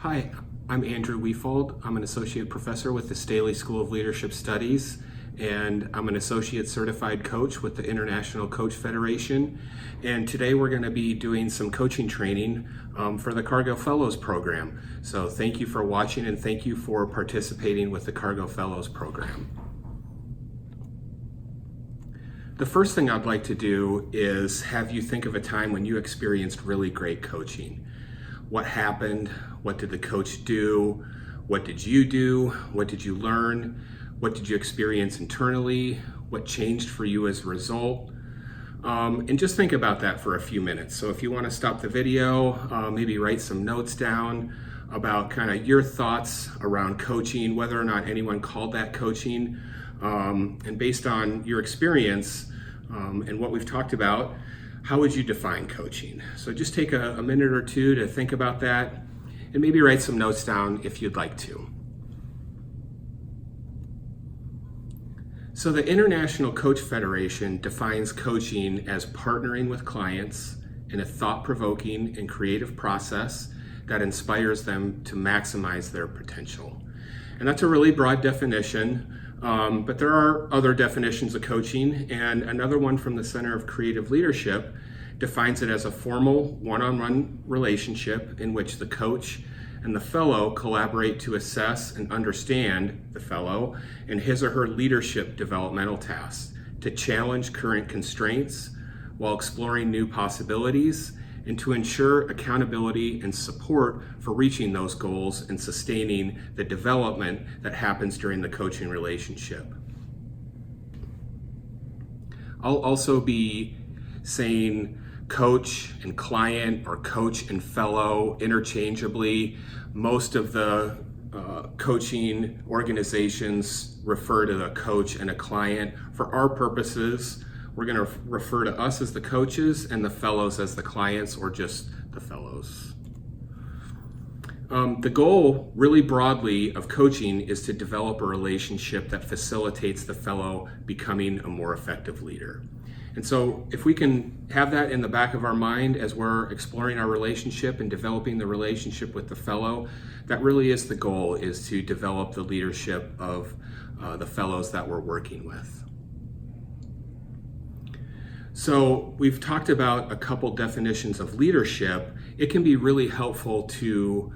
Hi, I'm Andrew Wefald. I'm an associate professor with the Staley School of Leadership Studies, and I'm an associate certified coach with the International Coach Federation. And today we're going to be doing some coaching training for the Cargill Fellows program. So thank you for watching and thank you for participating with the Cargill Fellows program. The first thing I'd like to do is have you think of a time when you experienced really great coaching. What happened? What did the coach do? What did you do? What did you learn? What did you experience internally? What changed for you as a result? And just think about that for a few minutes. So if you want to stop the video, maybe write some notes down about kind of your thoughts around coaching, whether or not anyone called that coaching, and based on your experience and what we've talked about, how would you define coaching? So just take a minute or two to think about that and maybe write some notes down if you'd like to. So the International Coach Federation defines coaching as partnering with clients in a thought-provoking and creative process that inspires them to maximize their potential. And that's a really broad definition. But there are other definitions of coaching, and another one from the Center of Creative Leadership defines it as a formal one-on-one relationship in which the coach and the fellow collaborate to assess and understand the fellow and his or her leadership developmental tasks, to challenge current constraints while exploring new possibilities, and to ensure accountability and support for reaching those goals and sustaining the development that happens during the coaching relationship. I'll also be saying coach and client or coach and fellow interchangeably. Most of the coaching organizations refer to the coach and a client. For our purposes, we're going to refer to us as the coaches and the fellows as the clients, or just the fellows. The goal, really broadly, of coaching is to develop a relationship that facilitates the fellow becoming a more effective leader. And so if we can have that in the back of our mind as we're exploring our relationship and developing the relationship with the fellow, that really is the goal, is to develop the leadership of the fellows that we're working with. So we've talked about a couple definitions of leadership. It can be really helpful to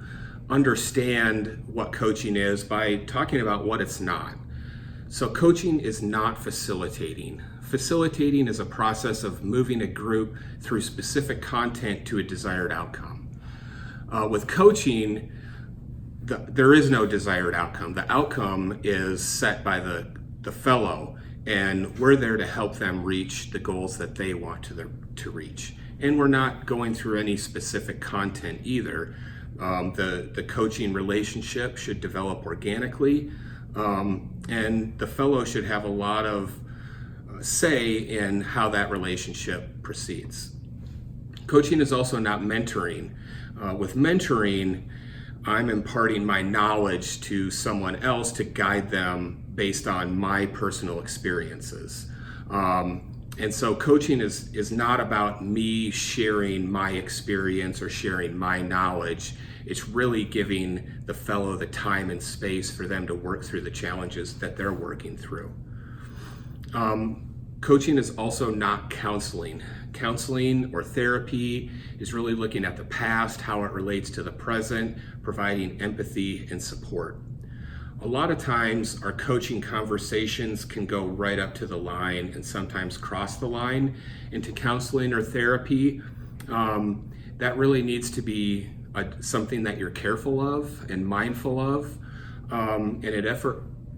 understand what coaching is by talking about what it's not. So coaching is not facilitating. Facilitating is a process of moving a group through specific content to a desired outcome. With coaching, there is no desired outcome. The outcome is set by the fellow, and we're there to help them reach the goals that they want to reach. And we're not going through any specific content either. The coaching relationship should develop organically, and the fellow should have a lot of say in how that relationship proceeds. Coaching is also not mentoring. With mentoring, I'm imparting my knowledge to someone else to guide them based on my personal experiences. And so coaching is not about me sharing my experience or sharing my knowledge. It's really giving the fellow the time and space for them to work through the challenges that they're working through. Coaching is also not counseling. Counseling or therapy is really looking at the past, how it relates to the present, providing empathy and support. A lot of times our coaching conversations can go right up to the line and sometimes cross the line into counseling or therapy. That really needs to be something that you're careful of and mindful of.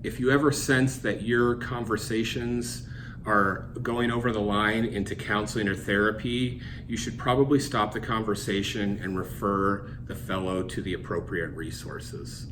If you ever sense that your conversations are going over the line into counseling or therapy, you should probably stop the conversation and refer the fellow to the appropriate resources.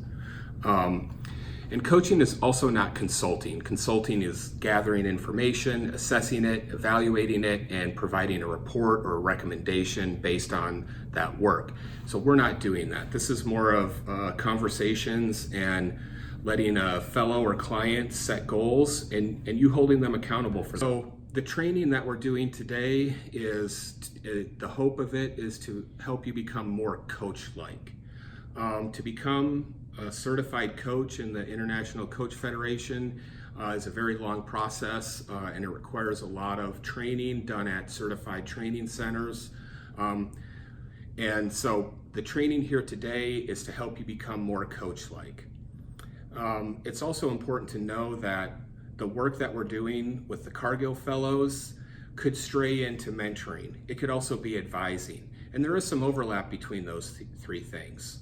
And coaching is also not consulting. Consulting is gathering information, assessing it, evaluating it, and providing a report or a recommendation based on that work. So we're not doing that. This is more of conversations and letting a fellow or client set goals and you holding them accountable for them. So the training that we're doing today is, the hope of it is to help you become more coach-like. To become a certified coach in the International Coach Federation is a very long process, and it requires a lot of training done at certified training centers. And so the training here today is to help you become more coach-like. It's also important to know that the work that we're doing with the Cargill Fellows could stray into mentoring. It could also be advising. And there is some overlap between those three things.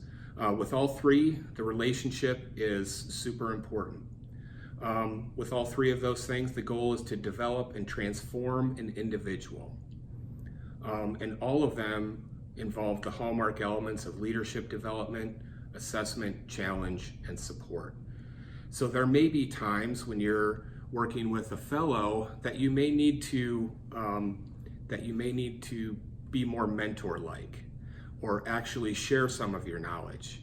With all three, the relationship is super important. With all three of those things, the goal is to develop and transform an individual. And all of them involve the hallmark elements of leadership development, assessment, challenge, and support. So there may be times when you're working with a fellow that you may need to be more mentor-like, or actually share some of your knowledge,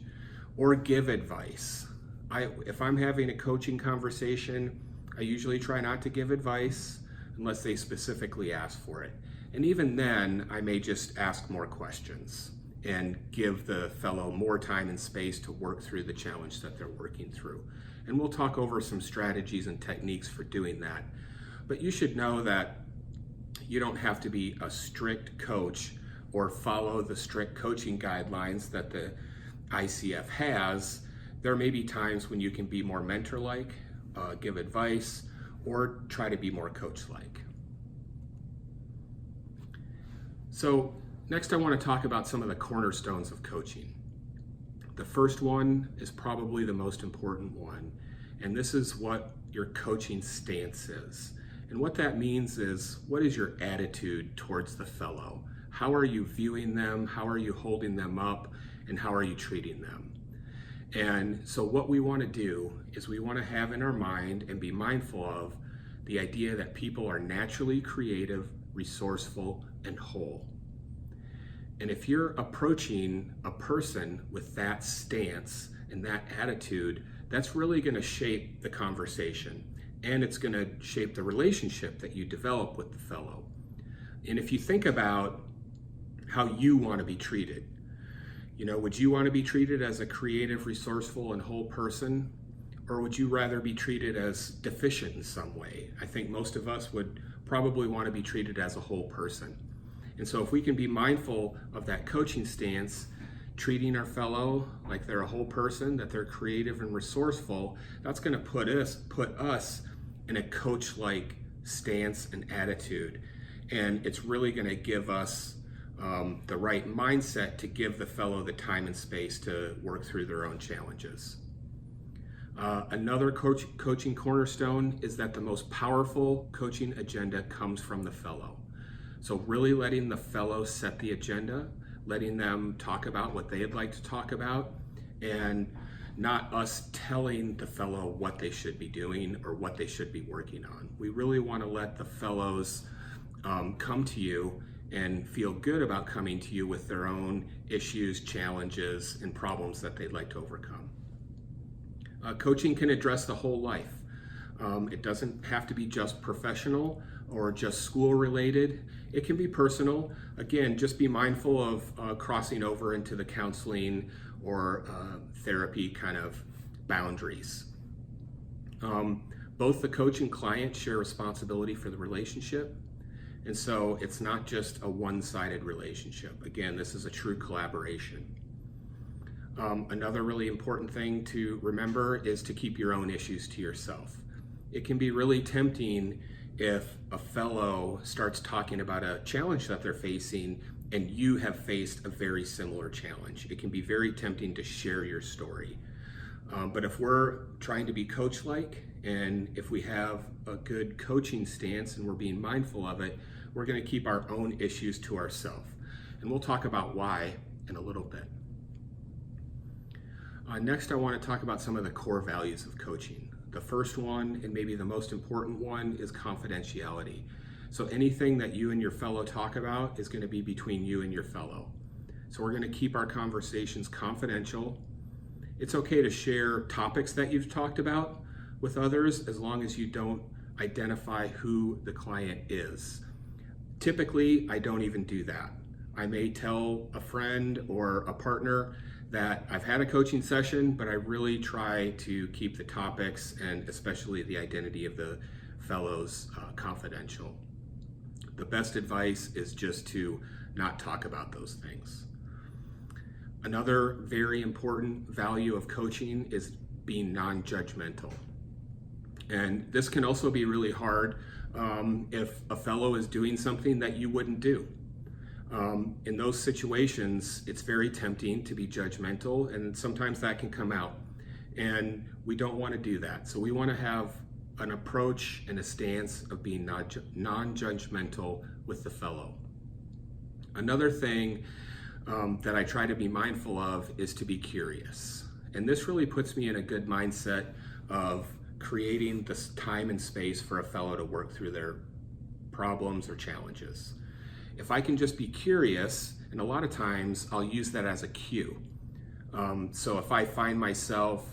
or give advice. If I'm having a coaching conversation, I usually try not to give advice unless they specifically ask for it. And even then, I may just ask more questions and give the fellow more time and space to work through the challenge that they're working through. And we'll talk over some strategies and techniques for doing that. But you should know that you don't have to be a strict coach or follow the strict coaching guidelines that the ICF has. There may be times when you can be more mentor-like, give advice, or try to be more coach-like. So next I want to talk about some of the cornerstones of coaching. The first one is probably the most important one, and this is what your coaching stance is. And what that means is, what is your attitude towards the fellow? How are you viewing them? How are you holding them up? And how are you treating them? And so what we want to do is we want to have in our mind and be mindful of the idea that people are naturally creative, resourceful, and whole. And if you're approaching a person with that stance and that attitude, that's really going to shape the conversation, and it's going to shape the relationship that you develop with the fellow. And if you think about how you want to be treated, would you want to be treated as a creative, resourceful, and whole person? Or would you rather be treated as deficient in some way? I think most of us would probably want to be treated as a whole person. And so if we can be mindful of that coaching stance, treating our fellow like they're a whole person, that they're creative and resourceful, that's going to put us in a coach-like stance and attitude. And it's really going to give us the right mindset to give the fellow the time and space to work through their own challenges. Another coaching cornerstone is that the most powerful coaching agenda comes from the fellow. So really letting the fellow set the agenda, letting them talk about what they'd like to talk about, and not us telling the fellow what they should be doing or what they should be working on. We really want to let the fellows come to you and feel good about coming to you with their own issues, challenges, and problems that they'd like to overcome. Coaching can address the whole life. It doesn't have to be just professional or just school related. It can be personal. Again, just be mindful of crossing over into the counseling or therapy kind of boundaries. Both the coach and client share responsibility for the relationship. And so it's not just a one-sided relationship. Again, this is a true collaboration. Another really important thing to remember is to keep your own issues to yourself. It can be really tempting if a fellow starts talking about a challenge that they're facing and you have faced a very similar challenge. It can be very tempting to share your story. But if we're trying to be coach-like, and if we have a good coaching stance and we're being mindful of it, we're going to keep our own issues to ourselves. And we'll talk about why in a little bit. Next, I want to talk about some of the core values of coaching. The first one, and maybe the most important one, is confidentiality. So anything that you and your fellow talk about is going to be between you and your fellow. So we're going to keep our conversations confidential. It's okay to share topics that you've talked about with others as long as you don't identify who the client is. Typically, I don't even do that. I may tell a friend or a partner that I've had a coaching session, but I really try to keep the topics and especially the identity of the fellows confidential. The best advice is just to not talk about those things. Another very important value of coaching is being non-judgmental. And this can also be really hard if a fellow is doing something that you wouldn't do. In those situations, it's very tempting to be judgmental, and sometimes that can come out. And we don't want to do that. So we want to have an approach and a stance of being non-judgmental with the fellow. Another thing that I try to be mindful of is to be curious. And this really puts me in a good mindset of creating this time and space for a fellow to work through their problems or challenges. If I can just be curious, and a lot of times I'll use that as a cue. So if I find myself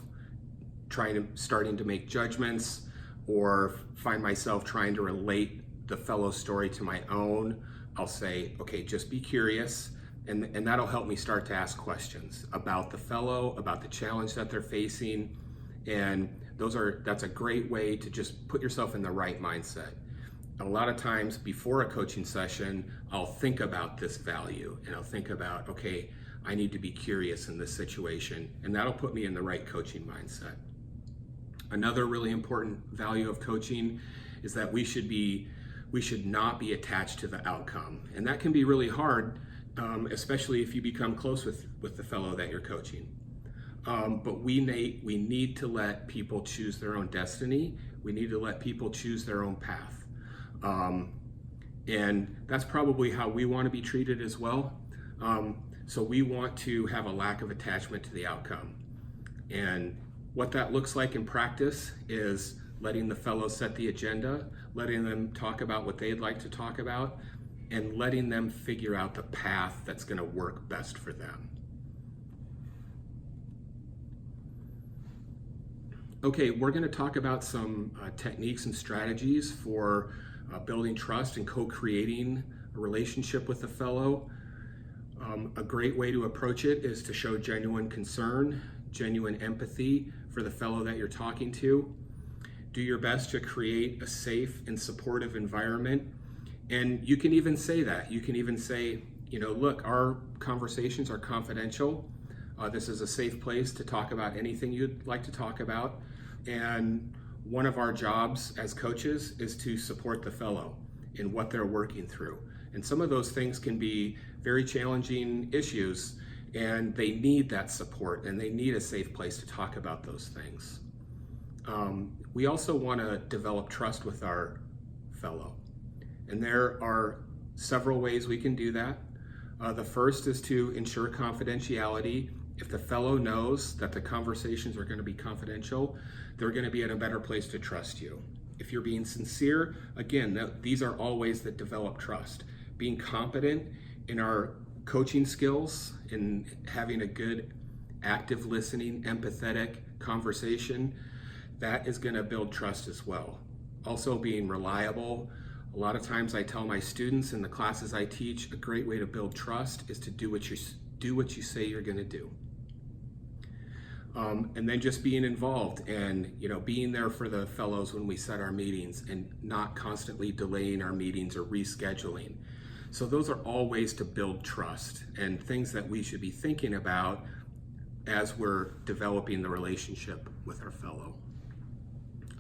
starting to make judgments, or find myself trying to relate the fellow's story to my own, I'll say, okay, just be curious, and that'll help me start to ask questions about the fellow, about the challenge that they're facing, and that's a great way to just put yourself in the right mindset. A lot of times before a coaching session, I'll think about this value, and I'll think about, okay, I need to be curious in this situation, and that'll put me in the right coaching mindset. Another really important value of coaching is that we should not be attached to the outcome. And that can be really hard, especially if you become close with the fellow that you're coaching. But we need to let people choose their own destiny. We need to let people choose their own path. And that's probably how we want to be treated as well. So we want to have a lack of attachment to the outcome. And what that looks like in practice is letting the fellow set the agenda, letting them talk about what they'd like to talk about, and letting them figure out the path that's going to work best for them. Okay, we're going to talk about some techniques and strategies for building trust and co-creating a relationship with the fellow. A great way to approach it is to show genuine concern, genuine empathy for the fellow that you're talking to. Do your best to create a safe and supportive environment. And you can even say that. You can even say, look, our conversations are confidential. This is a safe place to talk about anything you'd like to talk about. And one of our jobs as coaches is to support the fellow in what they're working through. And some of those things can be very challenging issues, and they need that support, and they need a safe place to talk about those things. We also want to develop trust with our fellow. And there are several ways we can do that. The first is to ensure confidentiality. If the fellow knows that the conversations are going to be confidential, they're going to be in a better place to trust you. If you're being sincere, again, these are all ways that develop trust. Being competent in our coaching skills, in having a good, active listening, empathetic conversation, that is going to build trust as well. Also being reliable. A lot of times I tell my students in the classes I teach, a great way to build trust is to do what you say you're going to do. And then just being involved and being there for the fellows when we set our meetings and not constantly delaying our meetings or rescheduling. So those are all ways to build trust and things that we should be thinking about as we're developing the relationship with our fellow.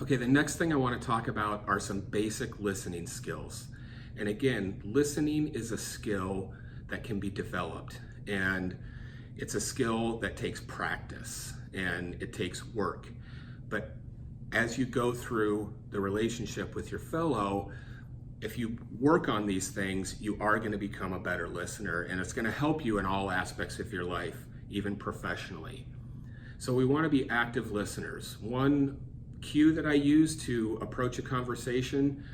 Okay, the next thing I want to talk about are some basic listening skills. And again, listening is a skill that can be developed, and it's a skill that takes practice and it takes work. But as you go through the relationship with your fellow, if you work on these things, you are going to become a better listener, and it's going to help you in all aspects of your life, even professionally. So we want to be active listeners. One cue that I use to approach a conversation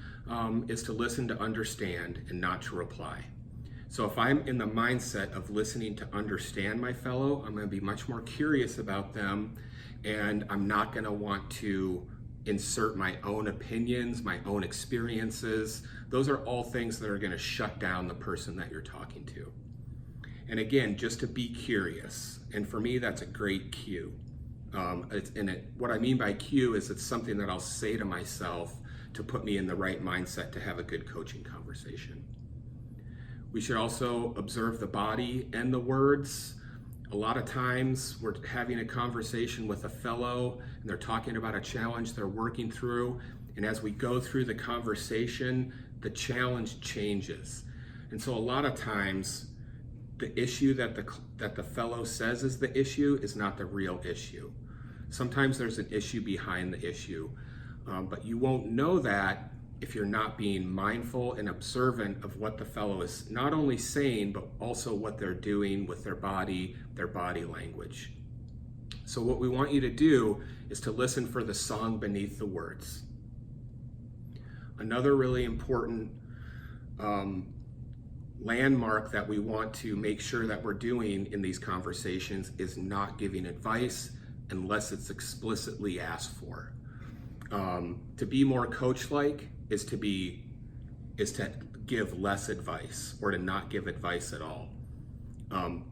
is to listen to understand and not to reply. So if I'm in the mindset of listening to understand my fellow, I'm going to be much more curious about them, and I'm not going to want to insert my own opinions, my own experiences. Those are all things that are going to shut down the person that you're talking to. And again, just to be curious. And for me, that's a great cue. What I mean by cue is it's something that I'll say to myself to put me in the right mindset to have a good coaching conversation. We should also observe the body and the words. A lot of times we're having a conversation with a fellow and they're talking about a challenge they're working through. And as we go through the conversation, the challenge changes. And so a lot of times the issue that the fellow says is the issue is not the real issue. Sometimes there's an issue behind the issue, but you won't know that if you're not being mindful and observant of what the fellow is not only saying, but also what they're doing with their body language. So what we want you to do is to listen for the song beneath the words. Another really important landmark that we want to make sure that we're doing in these conversations is not giving advice unless it's explicitly asked for. To be more coach-like is to give less advice or to not give advice at all.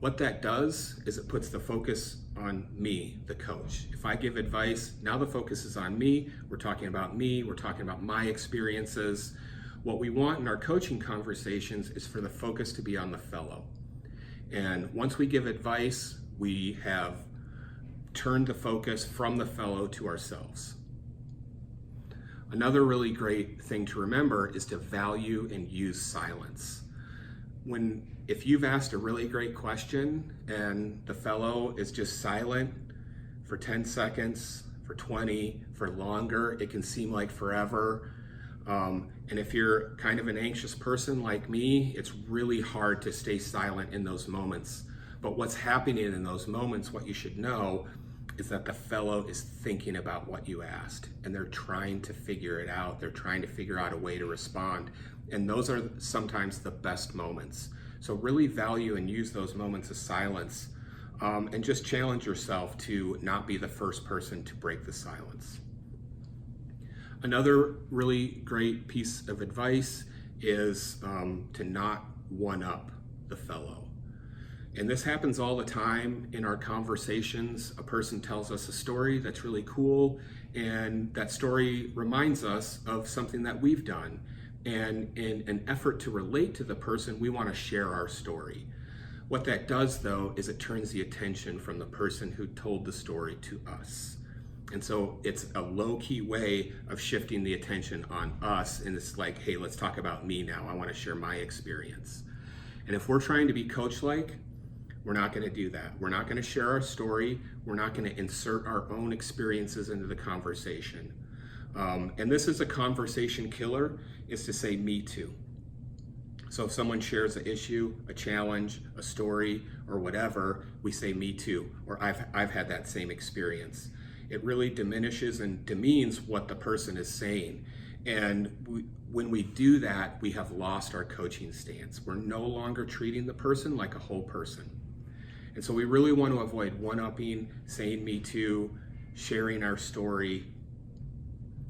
What that does is it puts the focus on me, the coach. If I give advice, now the focus is on me. We're talking about me. We're talking about my experiences. What we want in our coaching conversations is for the focus to be on the fellow. And once we give advice, we have turned the focus from the fellow to ourselves. Another really great thing to remember is to value and use silence. If you've asked a really great question and the fellow is just silent for 10 seconds, for 20, for longer, it can seem like forever. And if you're kind of an anxious person like me, it's really hard to stay silent in those moments. But what's happening in those moments, what you should know, is that the fellow is thinking about what you asked and they're trying to figure it out. They're trying to figure out a way to respond. And those are sometimes the best moments. So really value and use those moments of silence, and just challenge yourself to not be the first person to break the silence. Another really great piece of advice is to not one-up the fellow. And this happens all the time in our conversations. A person tells us a story that's really cool, and that story reminds us of something that we've done. And in an effort to relate to the person, we want to share our story. What that does, though, is it turns the attention from the person who told the story to us. And so it's a low-key way of shifting the attention on us, and it's like, hey, let's talk about me now. I want to share my experience. And if we're trying to be coach-like, we're not going to do that. We're not going to share our story. We're not going to insert our own experiences into the conversation. And this is a conversation killer, is to say me too. So if someone shares an issue, a challenge, a story, or whatever, we say me too, or I've had that same experience. It really diminishes and demeans what the person is saying. And when we do that, we have lost our coaching stance. We're no longer treating the person like a whole person. And so we really want to avoid one-upping, saying me too, sharing our story,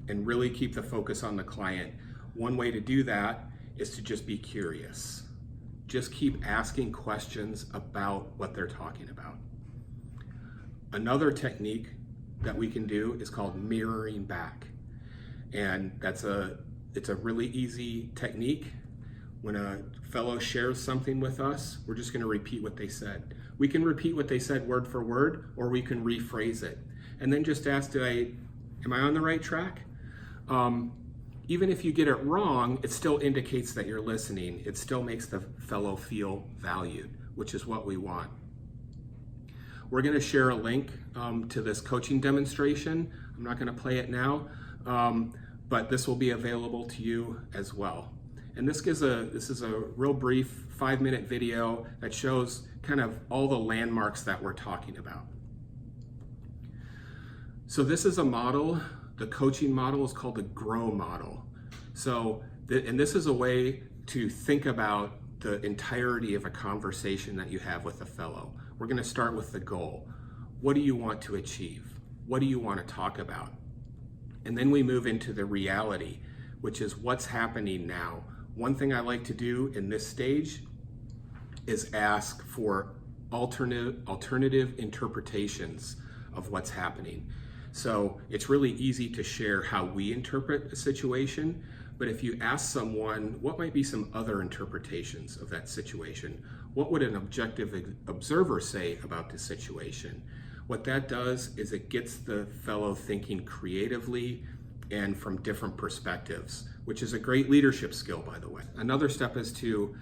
and really keep the focus on the client. One way to do that is to just be curious. Just keep asking questions about what they're talking about. Another technique that we can do is called mirroring back. And it's a really easy technique. When a fellow shares something with us, we're just going to repeat what they said. We can repeat what they said word for word, or we can rephrase it. And then just ask, am I on the right track? Even if you get it wrong, it still indicates that you're listening. It still makes the fellow feel valued, which is what we want. We're going to share a link to this coaching demonstration. I'm not going to play it now, but this will be available to you as well. And this is a real brief 5-minute video that shows kind of all the landmarks that we're talking about. So this is a model. The coaching model is called the GROW model. So, and this is a way to think about the entirety of a conversation that you have with a fellow. We're going to start with the goal. What do you want to achieve? What do you want to talk about? And then we move into the reality, which is what's happening now. One thing I like to do in this stage is ask for alternative interpretations of what's happening. So it's really easy to share how we interpret a situation, but if you ask someone, what might be some other interpretations of that situation? What would an objective observer say about the situation? What that does is it gets the fellow thinking creatively and from different perspectives, which is a great leadership skill, by the way. Another step is to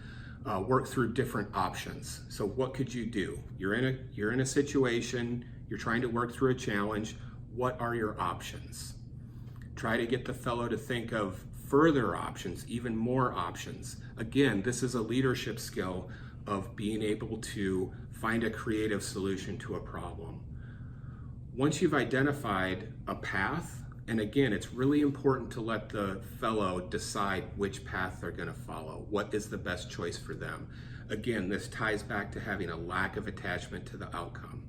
work through different options. So what could you do? You're in a situation, you're trying to work through a challenge. What are your options? Try to get the fellow to think of further options, even more options. Again, this is a leadership skill of being able to find a creative solution to a problem. Once you've identified a path, and again, it's really important to let the fellow decide which path they're going to follow. What is the best choice for them? Again, this ties back to having a lack of attachment to the outcome.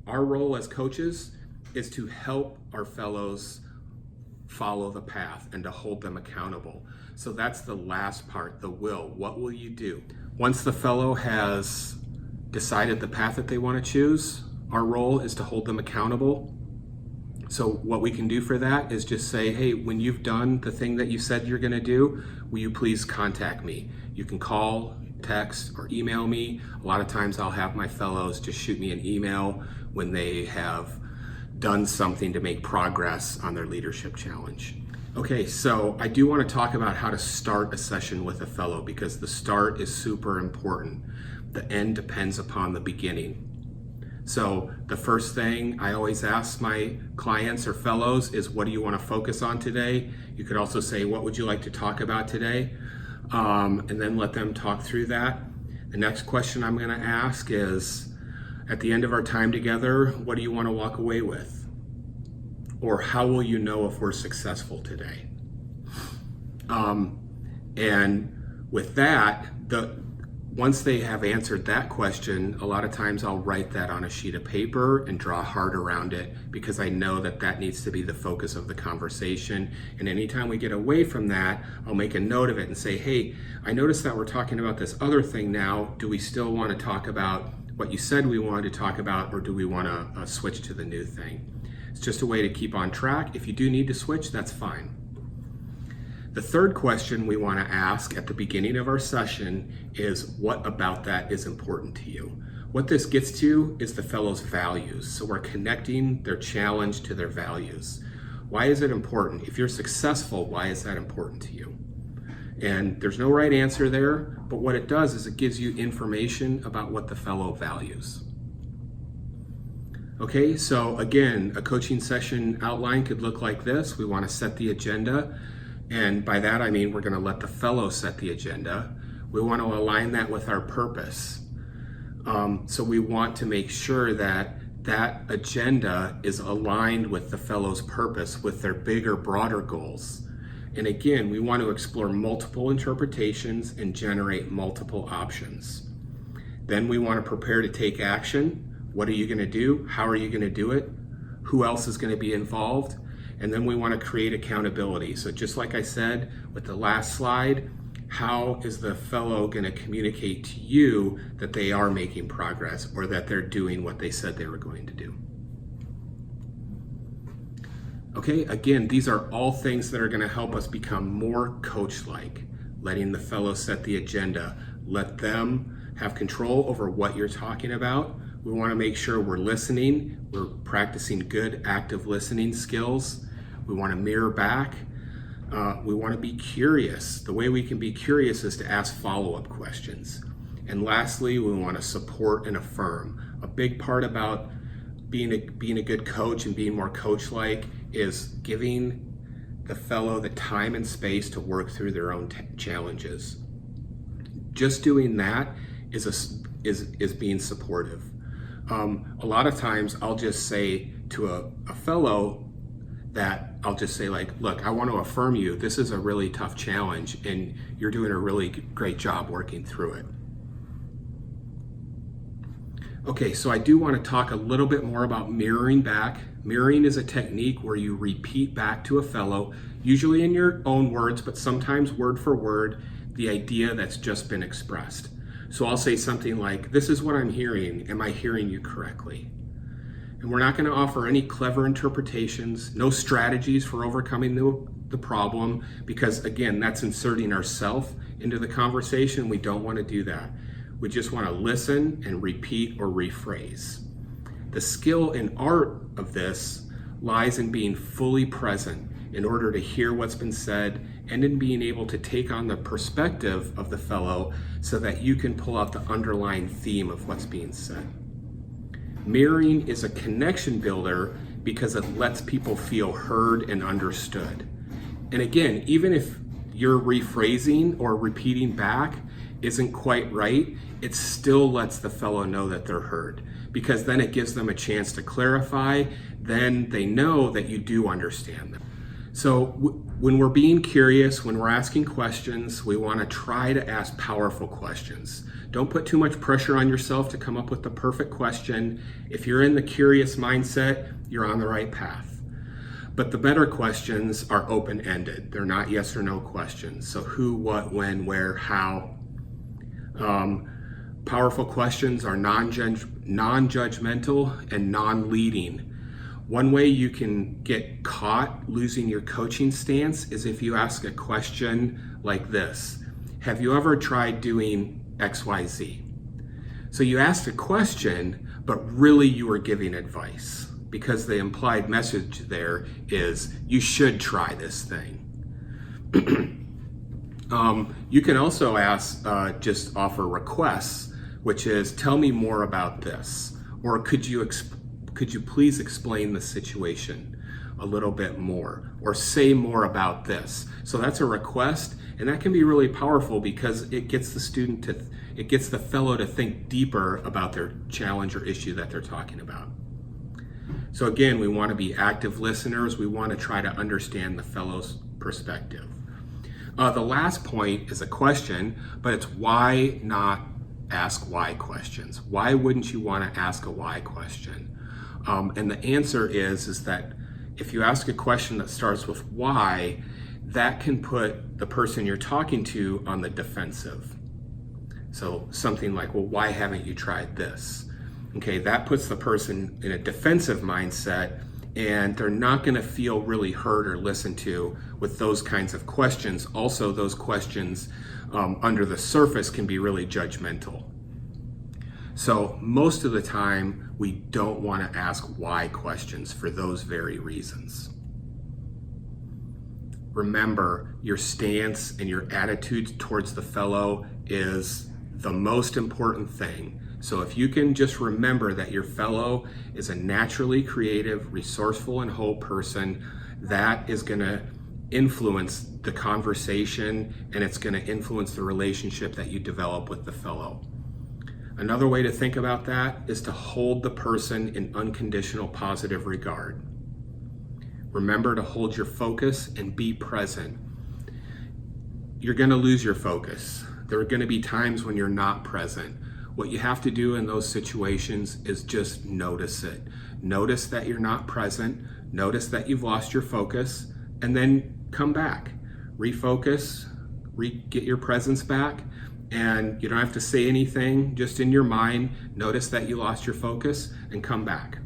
Our role as coaches is to help our fellows follow the path and to hold them accountable. So that's the last part, the will. What will you do? Once the fellow has decided the path that they want to choose, our role is to hold them accountable. So what we can do for that is just say, hey, when you've done the thing that you said you're going to do, will you please contact me? You can call, text, or email me. A lot of times I'll have my fellows just shoot me an email when they have done something to make progress on their leadership challenge. Okay, so I do want to talk about how to start a session with a fellow, because the start is super important. The end depends upon the beginning. So the first thing I always ask my clients or fellows is, what do you want to focus on today? You could also say, what would you like to talk about today? And then let them talk through that. The next question I'm going to ask is, at the end of our time together, what do you want to walk away with? Or how will you know if we're successful today? And with that, once they have answered that question, a lot of times I'll write that on a sheet of paper and draw a heart around it, because I know that that needs to be the focus of the conversation. And anytime we get away from that, I'll make a note of it and say, hey, I noticed that we're talking about this other thing now. Do we still want to talk about what you said we wanted to talk about, or do we want to switch to the new thing? It's just a way to keep on track. If you do need to switch, that's fine. The third question we want to ask at the beginning of our session is, what about that is important to you? What this gets to is the fellow's values. So we're connecting their challenge to their values. Why is it important? If you're successful, why is that important to you? And there's no right answer there, but what it does is it gives you information about what the fellow values. Okay, so again, a coaching session outline could look like this. We want to set the agenda. And by that, I mean, we're going to let the fellow set the agenda. We want to align that with our purpose. So we want to make sure that that agenda is aligned with the fellow's purpose, with their bigger, broader goals. And again, we want to explore multiple interpretations and generate multiple options. Then we want to prepare to take action. What are you going to do? How are you going to do it? Who else is going to be involved? And then we want to create accountability. So just like I said with the last slide, how is the fellow going to communicate to you that they are making progress, or that they're doing what they said they were going to do? Okay, again, these are all things that are going to help us become more coach-like. Letting the fellow set the agenda. Let them have control over what you're talking about. We want to make sure we're listening. We're practicing good active listening skills. We want to mirror back. We want to be curious. The way we can be curious is to ask follow-up questions. And lastly, we want to support and affirm. A big part about being a good coach and being more coach-like is giving the fellow the time and space to work through their own challenges. Just doing that is being supportive. A lot of times I'll just say to a fellow that I'll just say, like, look, I want to affirm you. This is a really tough challenge and you're doing a really great job working through it. Okay, so I do want to talk a little bit more about mirroring back. Mirroring is a technique where you repeat back to a fellow, usually in your own words, but sometimes word for word, the idea that's just been expressed. So I'll say something like, this is what I'm hearing. Am I hearing you correctly? And we're not going to offer any clever interpretations, no strategies for overcoming the problem, because again, that's inserting ourselves into the conversation. We don't want to do that. We just want to listen and repeat or rephrase. The skill and art of this lies in being fully present in order to hear what's been said and in being able to take on the perspective of the fellow so that you can pull out the underlying theme of what's being said. Mirroring is a connection builder because it lets people feel heard and understood. And again, even if your rephrasing or repeating back isn't quite right, it still lets the fellow know that they're heard, because then it gives them a chance to clarify. Then they know that you do understand them. So when we're being curious, when we're asking questions, we want to try to ask powerful questions. Don't put too much pressure on yourself to come up with the perfect question. If you're in the curious mindset, you're on the right path. But the better questions are open-ended. They're not yes or no questions. So who, what, when, where, how. Powerful questions are non-judgmental and non-leading. One way you can get caught losing your coaching stance is if you ask a question like this: have you ever tried doing XYZ? So you asked a question, but really you were giving advice, because the implied message there is you should try this thing. You can also ask, just offer requests, which is, tell me more about this, or could you please explain the situation a little bit more, or say more about this? So that's a request, and that can be really powerful because it gets the fellow to think deeper about their challenge or issue that they're talking about. So again, we want to be active listeners. We want to try to understand the fellow's perspective. The last point is a question, but it's why not ask why questions? Why wouldn't you want to ask a why question? And the answer is that if you ask a question that starts with why, that can put the person you're talking to on the defensive. So something like, well, why haven't you tried this? Okay, that puts the person in a defensive mindset, and they're not going to feel really heard or listened to with those kinds of questions. Also, those questions under the surface can be really judgmental. So most of the time, we don't want to ask why questions for those very reasons. Remember, your stance and your attitude towards the fellow is the most important thing. So if you can just remember that your fellow is a naturally creative, resourceful, and whole person, that is going to influence the conversation, and it's going to influence the relationship that you develop with the fellow. Another way to think about that is to hold the person in unconditional positive regard. Remember to hold your focus and be present. You're going to lose your focus. There are going to be times when you're not present. What you have to do in those situations is just notice it. Notice that you're not present. Notice that you've lost your focus, and then come back. Refocus, get your presence back, and you don't have to say anything. Just in your mind, notice that you lost your focus and come back.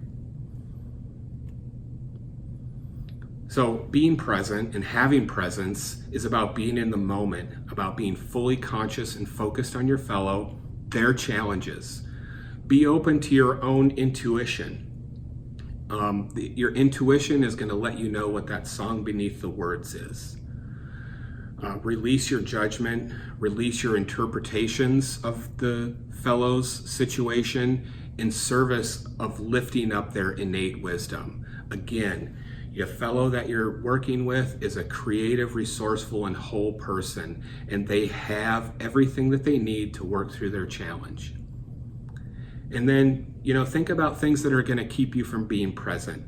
So being present and having presence is about being in the moment, about being fully conscious and focused on your fellow, their challenges. Be open to your own intuition. Your intuition is going to let you know what that song beneath the words is. Release your judgment, release your interpretations of the fellow's situation in service of lifting up their innate wisdom. Again, your fellow that you're working with is a creative, resourceful, and whole person, and they have everything that they need to work through their challenge. And then, think about things that are going to keep you from being present.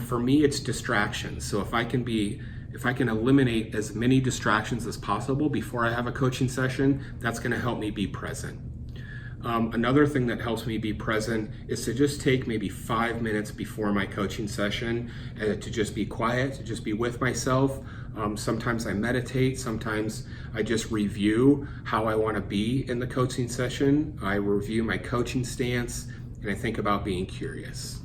For me, it's distractions. So if I can eliminate as many distractions as possible before I have a coaching session, that's going to help me be present. Another thing that helps me be present is to just take maybe 5 minutes before my coaching session and to just be quiet, to just be with myself. Sometimes I meditate, sometimes I just review how I want to be in the coaching session. I review my coaching stance, and I think about being curious.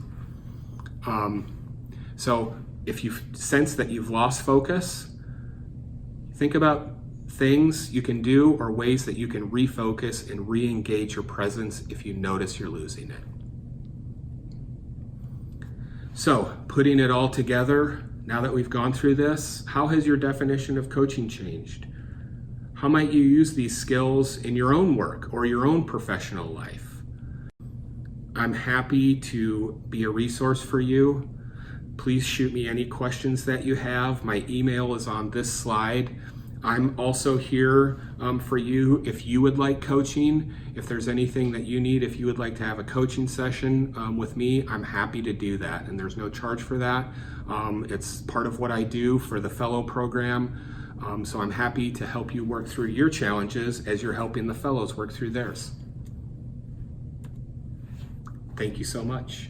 So if you sense that you've lost focus, think about things you can do or ways that you can refocus and re-engage your presence if you notice you're losing it. So, putting it all together, now that we've gone through this, how has your definition of coaching changed? How might you use these skills in your own work or your own professional life? I'm happy to be a resource for you. Please shoot me any questions that you have. My email is on this slide. I'm also here for you if you would like coaching. If there's anything that you need, if you would like to have a coaching session with me, I'm happy to do that. And there's no charge for that. It's part of what I do for the fellow program. So I'm happy to help you work through your challenges as you're helping the fellows work through theirs. Thank you so much.